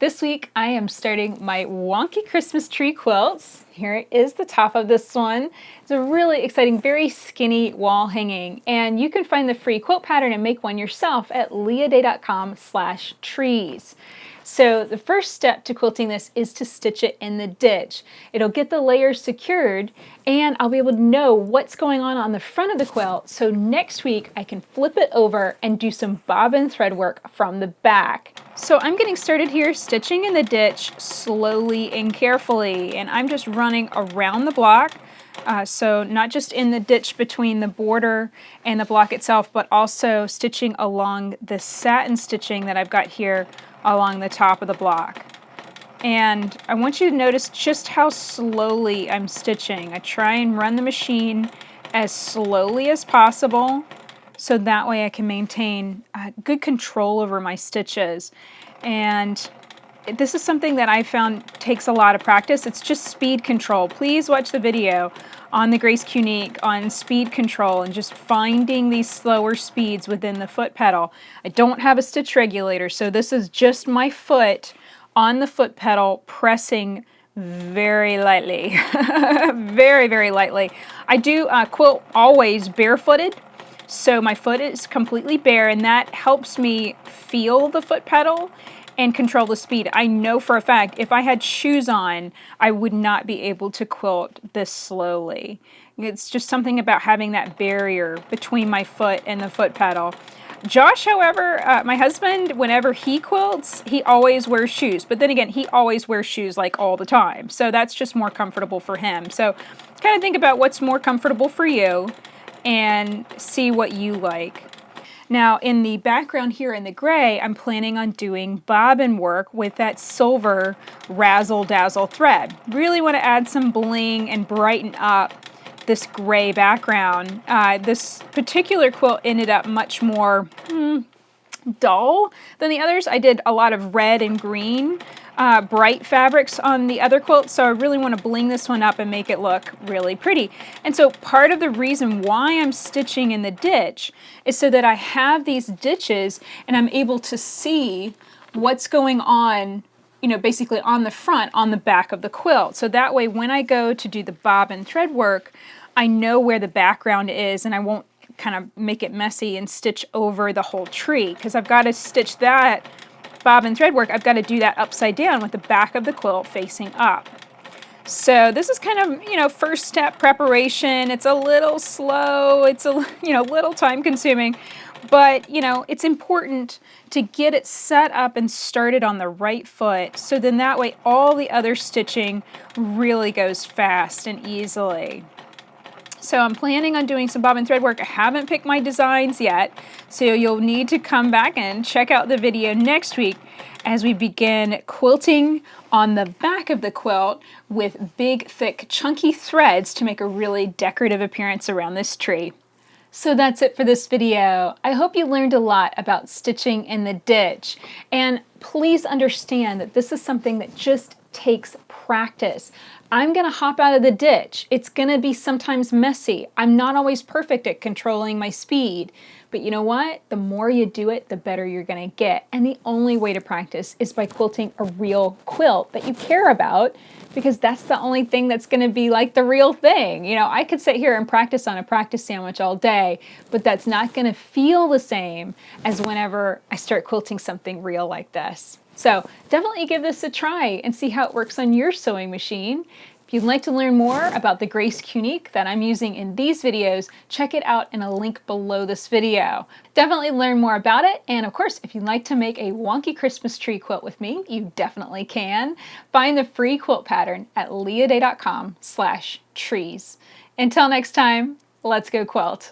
This week I am starting my Wonky Christmas tree quilts. Here is the top of this one. It's a really exciting, very skinny wall hanging, and you can find the free quilt pattern and make one yourself at leahday.com/trees. So the first step to quilting this is to stitch it in the ditch. It'll get the layers secured and I'll be able to know what's going on the front of the quilt, so next week I can flip it over and do some bobbin thread work from the back. So I'm getting started here stitching in the ditch slowly and carefully, and I'm just running around the block. So not just in the ditch between the border and the block itself, but also stitching along the satin stitching that I've got here along the top of the block. And I want you to notice just how slowly I'm stitching. I try and run the machine as slowly as possible, so that way I can maintain good control over my stitches. And this is something that I found takes a lot of practice. It's just speed control. Please watch the video on the Grace Quilting on speed control and just finding these slower speeds within the foot pedal. I don't have a stitch regulator, so this is just my foot on the foot pedal pressing very lightly. Very, very lightly. I do quilt always barefooted, so my foot is completely bare, and that helps me feel the foot pedal and control the speed. I know for a fact if I had shoes on, I would not be able to quilt this slowly. It's just something about having that barrier between my foot and the foot pedal. Josh, however, my husband, whenever he quilts, he always wears shoes. But then again, he always wears shoes like all the time. So that's just more comfortable for him. So kind of think about what's more comfortable for you and see what you like. Now in the background here in the gray, I'm planning on doing bobbin work with that silver razzle dazzle thread. Really want to add some bling and brighten up this gray background. This particular quilt ended up much more dull than the others. I did a lot of red and green bright fabrics on the other quilt, so I really want to bling this one up and make it look really pretty. And so part of the reason why I'm stitching in the ditch is so that I have these ditches and I'm able to see what's going on, you know, basically on the front, on the back of the quilt. So that way when I go to do the bobbin thread work, I know where the background is and I won't kind of make it messy and stitch over the whole tree, because I've got to stitch that bobbin thread work. I've got to do that upside down with the back of the quilt facing up. So this is kind of, you know, first step preparation. It's a little slow. It's a, you know, little time consuming, but you know, it's important to get it set up and started on the right foot, so then that way all the other stitching really goes fast and easily. So I'm planning on doing some bobbin thread work. I haven't picked my designs yet, so you'll need to come back and check out the video next week as we begin quilting on the back of the quilt with big, thick, chunky threads to make a really decorative appearance around this tree. So that's it for this video. I hope you learned a lot about stitching in the ditch, and please understand that this is something that just takes practice. I'm gonna hop out of the ditch. It's gonna be sometimes messy. I'm not always perfect at controlling my speed, but you know what? The more you do it, the better you're gonna get. And the only way to practice is by quilting a real quilt that you care about, because that's the only thing that's gonna be like the real thing. You know, I could sit here and practice on a practice sandwich all day, but that's not gonna feel the same as whenever I start quilting something real like this. So definitely give this a try and see how it works on your sewing machine. If you'd like to learn more about the Grace Quilting that I'm using in these videos, check it out in a link below this video. Definitely learn more about it, and of course, if you'd like to make a wonky Christmas tree quilt with me, you definitely can. Find the free quilt pattern at leahday.com/trees. Until next time, let's go quilt.